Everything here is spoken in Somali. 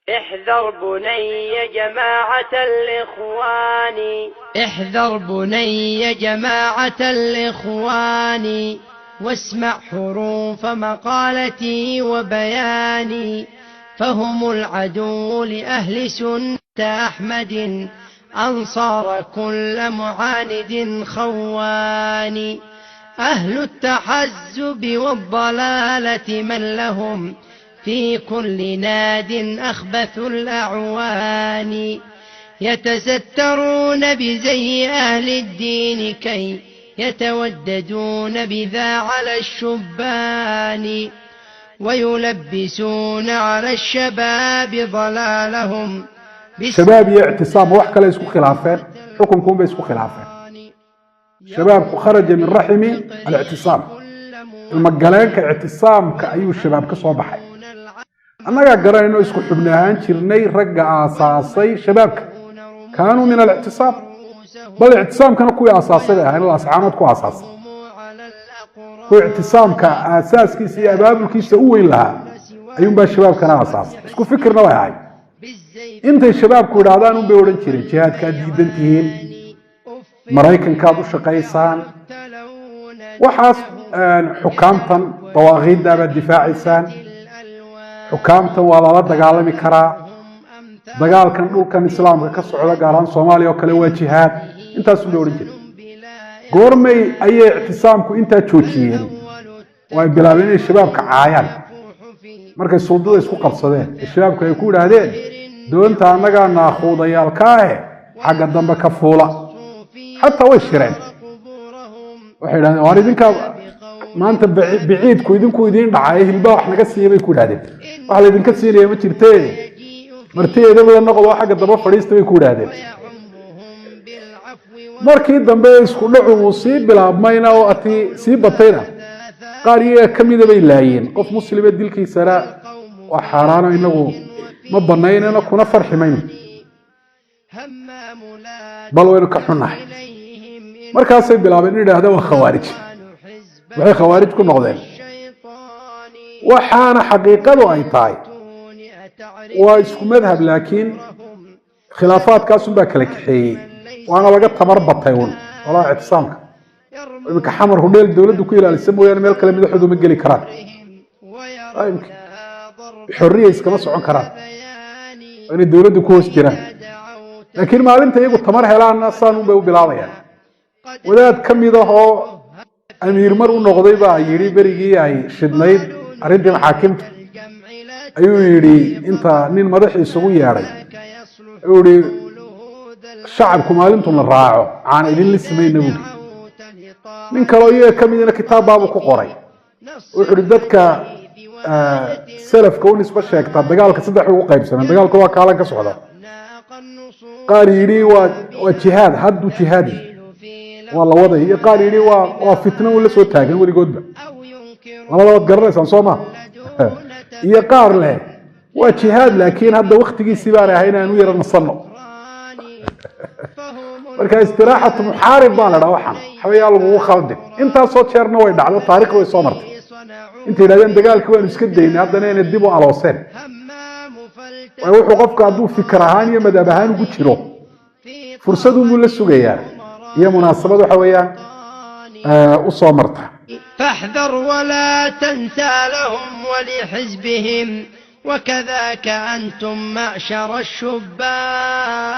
احذر بني جماعة الإخوان، احذر بني جماعة الإخوان، واسمع حروف مقالتي وبياني، فهم العدو لأهل سنة أحمد، أنصار كل معاند خوان، أهل التحزب والضلالة من لهم في كل ناد أخبث الأعوان، يتسترون بزي أهل الدين كي يتوددون بذا على الشبان، ويلبسون على الشباب ضلالهم. شباب اعتصام وحكى لا يسكو خلافين، حكمكم بيسكو خلافين. شباب خرج من رحم الاعتصام، المقالين كاعتصام كأيو الشباب كصوبحي. أنا قرأ إنه يسكو حبناهان شرني رجع أساسي شبابك كانوا من الاعتصام، بل الاعتصام كانوا كوي أساسي يعني الأسعانات كوي أساسي. كوي اعتصام كأساس كيسي أباب الكيس أوي لها أيوم با الشباب كان أساس. اسكو فكر نوايا هاي. أنت الشباب كوي رادان بيورن شري جهاد كديدنتين مرايكن كادو شقيسان وحاس حكامتن طواغيت دابا الدفاعيسان حكامتن ولا لا دغالمي كرا dagaalkan dhulkan islaamka ka socda gaaraan Soomaaliya oo kale waa jihaad intaas u doorin jiray goormay ayay ictisaamku inta joojiyeen way bilaabeen shabaabka caayaan markay suudada isku qabsadeen shabaabku ay ku yiraahdeen doonta anaga naaxudayaalka ah xagga dambe ka fuula hatta way shireen waxay yiraahdeen war idinka maanta biciidku idin dhacay hilba wax naga siiyay ku yiraahdeen wax la idinka siinay ma jirtee martii idamada noqdo xagga daba fadhiistay ku yiraahdeen markii dambe isku dhacu uu si bilaabmayna oo ati si batayna qaariye kamida bay laayeen qof muslime dilkiisa waa xaraano inagu ma banaynana kuna farximayno bal waynu ka xunahay markaasay bilaabeen in yiraahdo waa khawaarij waxay khawaarij ku noqdeen waxaana xaqiiqadu ay tahay واسكو مذهب لكن خلافات كاسون با كلا كخيي وانا laga tamar batayun wala اعتصامك imka xamar hudeel dawladdu ku ilaalisay mooyaan meel kale madaxdu ma gali karaan ayimka xorriyay iskama socon karaan in dawladdu ku hoos jiraan laakiin maalinta iyagu tamar helaan asaan bay u bilaabayaan wadaad kamida oo amiir mar u noqday baa yiri berigii ay shidnayd arintii maxaakiimta ayuu yiri inta nin madaxiisa ugu yeeray ayuu yiri shacabku maalintu la raaco aan idin la sameeyna buu nin kale oo kamidina kitaab baabu ku qoray wuxuu dadka salafka uu nisba sheegta dagaalka saddex ugu qaybsanay dagaalku waa kaalan ka socda qaar yiri waa jihaad haddu jihaadi wala waday qaar yiri waa fitna uu la soo taagan waligoodba labada garanaysan Soomaa iyo qaar leh waa jihaad laakiin hadda waqtigiisii baan ahayn aanu yara nasano marka istiraaxatu muharib baa la dhawaxan xawayaa lagu khaldan inta soo jeerna way dhacdo taariikh way soo martay inta yiraahdeen dagaalkii waan iska daynay haddana inay dib u alooseen way wuxuu qofka hadduu fikir ahaan iyo madhab ahaan ugu jiro fursadu muu la sugayaa iyo munaasabad waxa weeyaan u soo marta فاحذر ولا تنسى لهم ولحزبهم وكذاك أنتم معشر الشبان.